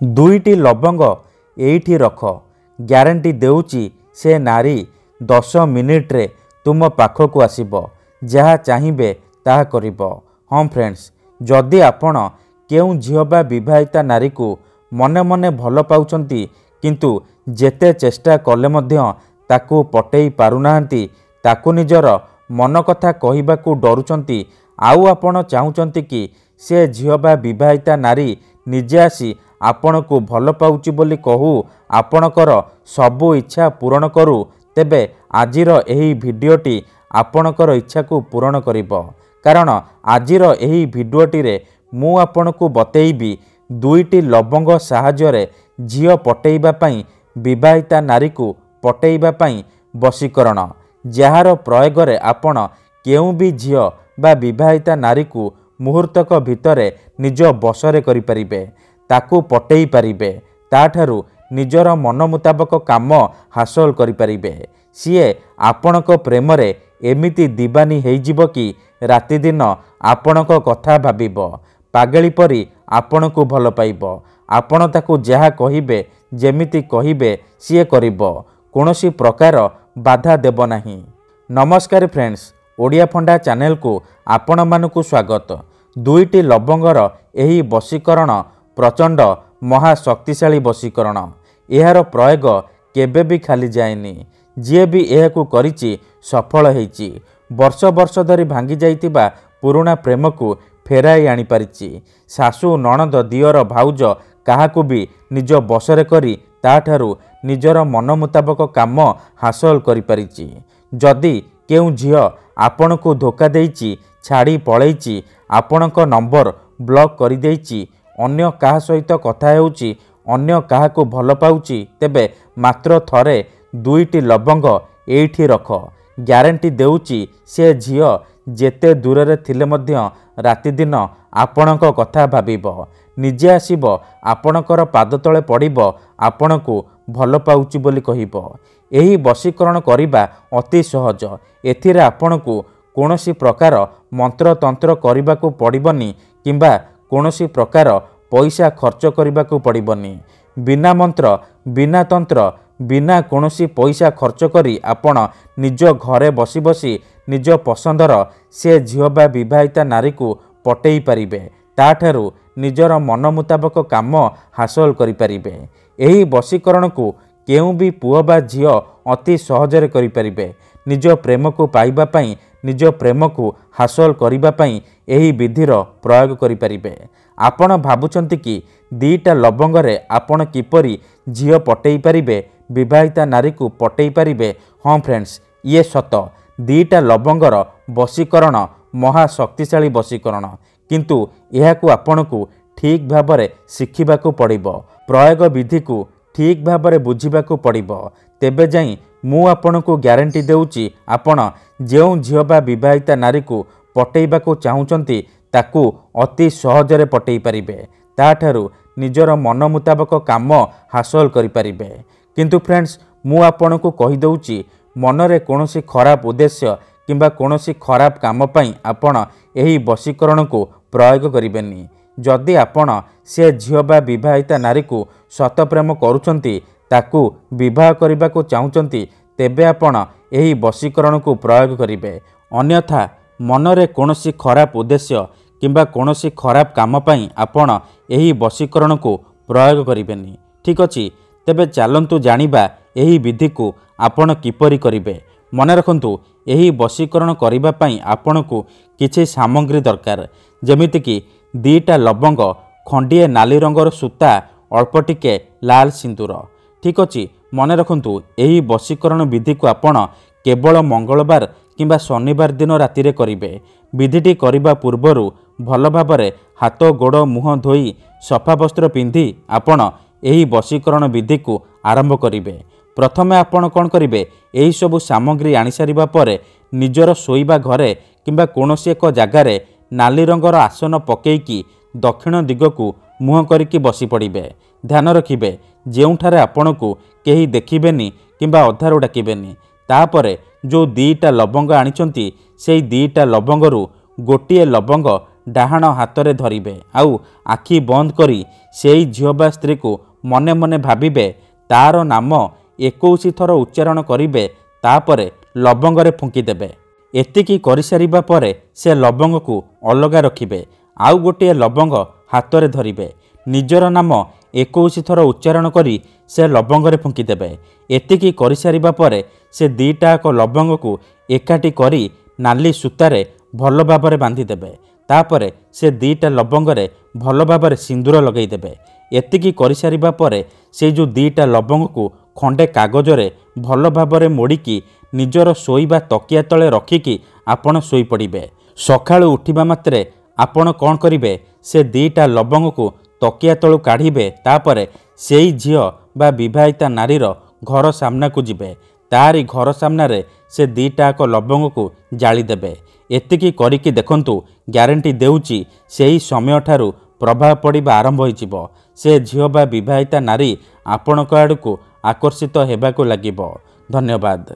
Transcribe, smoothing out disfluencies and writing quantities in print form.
दुईटी लवंग एइठी रख ग्यारंटी देउची से नारी 10 मिनिट्रे तुम पाखक आसिब जहाँ चाहिए ताहा करिब। हाँ फ्रेंड्स, जदि आपण केउ झियो बा विवाहिता नारी को मने मने भल पाउछंती किंतु जेते चेष्टा कले मध्य ताकू पटेई पारुनाहांती, ताकू निजर मन कथा कहिबाकू डरुचंती, आउ आपण चाहुचंती कि से झियो बा विवाहिता नारी निजे आसी आपण को भल पाउची बोली कहू आपणकर सबु इच्छा पूरण करू, तेबे आजिर एही भिडियोटी आपणकर इच्छा को पूरण करिब। कारण आजिर एही भिडियोटी रे मु आपणको बतेइबी दुईटी लवंग साहाय्य झियो पटेइबा पई विवाहिता नारी को पटेइबा पई वशीकरण, जार प्रयोग रे आपण केउ भी झियो बा विवाहिता नारी को मुहूर्तक भितरे निज बसरे करि परिबे, ताकू पटेई पारिबे, ताठारु निजर मन मुताबक काम हासिल करि परिबे। सीए आपणक प्रेम रे एमिति दीवानी हेइजिबो कि राति दिन आपणक कथा भाबिब, पागली परी आपण को भल पाइब, आपण ताकू जहा कहिबे जेमिति कहिबे सीए करिब, कोनोसी प्रकार बाधा देब नाही। नमस्कार फ्रेंड्स, ओडिया फंडा चैनल को आपण मानकु स्वागत। दुईटी लवंगर एही वशीकरण प्रचंड महाशक्तिशाली वशीकरण, एहार प्रयोग केबे भी खाली जाएनी। जे भी एहाकू करिछि सफल हेइछि, वर्ष वर्ष धरी भांगी जाइतिबा पुराना प्रेम को फेराई आनी पारिछि। सासू नणद दियर भाउज काहाकू भी निज बसरे करी ताठारु निजर मन मुताबक काम हासिल करि पारिछि। जदि केउ झियो आपण को धोखा देइछि, छाड़ी पळेइछि, आपणक नंबर ब्लॉक करि देइछि, अन्य काहा सहित कथा हेउछि, अन्य काहाकू भल पाउछि, तेबे मात्र थरे दुईटी लवंग एइठी रख ग्यारंटी देउछि से झियो जेते दूर थिले मध्य राति दिन आपणक कथा भाबिब, निजे आसिब, आपणकर पाद तले पड़िब, आपणको भल पाउछि बोली कहिब। एही वशीकरण करिबा अति सहज। एथिरे आपणको कोनोसी प्रकार मंत्र तंत्र करिबाकू पड़िबनी किंबा कोनोसी प्रकार पैसा खर्च करिबाकू पड़िबनी। बिना मंत्र बिना तंत्र बिना कोनोसी पैसा खर्च करी आपण निज घरे बसी बसी निज पसंदर से झियो बा विवाहिता नारी को पटेई पारिबे, ताठारु निजर मन मुताबक काम हासिल करि पारिबे। एही वशीकरण को केउ भी पुओ बा झियो अति सहजरे करि पारिबे। निज प्रेम को पाइबा पई, निज प्रेम को हासिल करिबा पई एही विधिर प्रयोग करि पारिबे। आपण भाबुचंती कि दीटा लवंग रे आपण किपरि झियो पटेई पारिबे, विवाहिता नारी को पटेई पारिबे। हाँ फ्रेंड्स, ये सत दीटा लवंगर वशीकरण महाशक्तिशाली वशीकरण, किंतु एहाकू आपणकू ठीक भाबरे शिखिबाकू पड़िबो, प्रयोग विधि को ठीक भाबरे बुझिबाकू पड़िबो, तेबे जाई मु आपणकू ग्यारंटी देउची आपण जेउ झियो बा विवाहिता नारी को पटेइबाकू चाहुचंती ताकू अति सहजरे पटेई पारिबे, ताठारु निजर मन मुताबक काम हासिल करि पारिबे। किंतु फ्रेंड्स, मु आपणकू कहि दउची मनरे कोनोसी खराब उद्देश्य किंबा कोनोसी खराब काम पई आपण एही वशीकरण को प्रयोग करिबेनी। जदि आपण से झियो बा विवाहिता नारी को सत प्रेम करूचंती, ताकू विवाह करिबाकू चाहुचंती, तेबे आपण एही वशीकरण को प्रयोग करिबे। अन्यथा मनरे कोनोसी खराब उद्देश्य किंबा कोनोसी खराब काम पई आपण एही वशीकरण को प्रयोग करिबेनी। ठीक अछि, तेबे चलंतु जानिबा एही विधि को आपण किपरि करिबे। मने रखंतु, एही वशीकरण करिबा पई आपणकू किछि सामग्री दरकार, जेमिति कि दीटा लवंग, खंडिए नाली रंगर सूता, अल्प टिके लाल सिंदूर। ठीक अछि, मने रखंतु एही वशीकरण विधि को आपण केवल मंगलवार किंबा शनिवार दिन राति रे करिबे। विधिटी करिबा पूर्वरु भल भाबरे हाथ गोड़ मुह धोई सफा वस्त्र पिंधि आपण एही वशीकरण विधि को आरंभ करिबे। प्रथमे आपण कोन करिबे, एही सबु सामग्री आनी सारिबा परे निजर सोईबा घरे किंबा कोनोसी एक जगारे नाली रंगर आसन पकेइकी दक्षिण दिग को मुह करिकी बसी पड़िबे। ध्यान रखिबे, जेउठारे आपणकू केही देखिबेनी किंबा अधारू डाकिबेनी। तापरे जो दीटा लवंग आनिचंती, सेई दीटा लवंगरू गोटिए लवंग ଡାହାଣ ହାତରେ ଧରିବେ ଆଉ ଆଖି ବନ୍ଦ କରି ସେଇ ଝିଅ ବା ସ୍ତ୍ରୀକୁ ମନେ ମନେ ଭାବିବେ, ତାର ନାମ 21 ଥର ଉଚ୍ଚାରଣ କରିବେ, ତାପରେ ଲବଙ୍ଗରେ ଫୁଙ୍କିଦେବେ। ଏତିକି କରିସାରିବା ପରେ ସେ ଲବଙ୍ଗକୁ ଅଲଗା ରଖିବେ। ଆଉ ଗୋଟିଏ ଲବଙ୍ଗ ହାତରେ ଧରିବେ। ନିଜର ନାମ 21 ଥର ଉଚ୍ଚାରଣ କରି ସେ ଲବଙ୍ଗରେ ଫୁଙ୍କିଦେବେ। ଏତିକି କରିସାରିବା ପରେ ସେ ଦୁଇଟାକ ଲବଙ୍ଗକୁ ଏକାଠି କରି ନାଲି ସୂତାରେ ଭଲ ଭାବରେ ବାନ୍ଧିଦେବେ। ତାପରେ ସେ ଦୁଇଟା ଲବଙ୍ଗରେ ଭଲ ଭାବରେ ସିନ୍ଦୁର ଲଗାଇଦେବେ। ଏତିକି କରିସାରିବା ପରେ ସେ ଯେଉଁ ଦୁଇଟା ଲବଙ୍ଗକୁ ଖଣ୍ଡେ କାଗଜରେ ଭଲ ଭାବରେ ମୋଡ଼ିକି ନିଜର ଶୋଇବା ତକିଆ ତଳେ ରଖିକି ଆପଣ ଶୋଇପଡ଼ିବେ। ସକାଳୁ ଉଠିବା ମାତ୍ରେ ଆପଣ କ'ଣ କରିବେ, ସେ ଦୁଇଟା ଲବଙ୍ଗକୁ ତକିଆ ତଳୁ କାଢ଼ିବେ। ତାପରେ ସେଇ ଝିଅ ବା ବିବାହିତା ନାରୀର ଘର ସାମ୍ନାକୁ ଯିବେ। ତାରି ଘର ସାମ୍ନାରେ ସେ ଦୁଇଟାକ ଲବଙ୍ଗକୁ ଜାଳିଦେବେ। ଏତିକି କରିକି ଦେଖନ୍ତୁ, ଗ୍ୟାରେଣ୍ଟି ଦେଉଛି ସେହି ସମୟଠାରୁ ପ୍ରଭାବ ପଡ଼ିବା ଆରମ୍ଭ ହୋଇଯିବ। ସେ ଝିଅ ବା ବିବାହିତା ନାରୀ ଆପଣଙ୍କ ଆଡ଼କୁ ଆକର୍ଷିତ ହେବାକୁ ଲାଗିବ। ଧନ୍ୟବାଦ।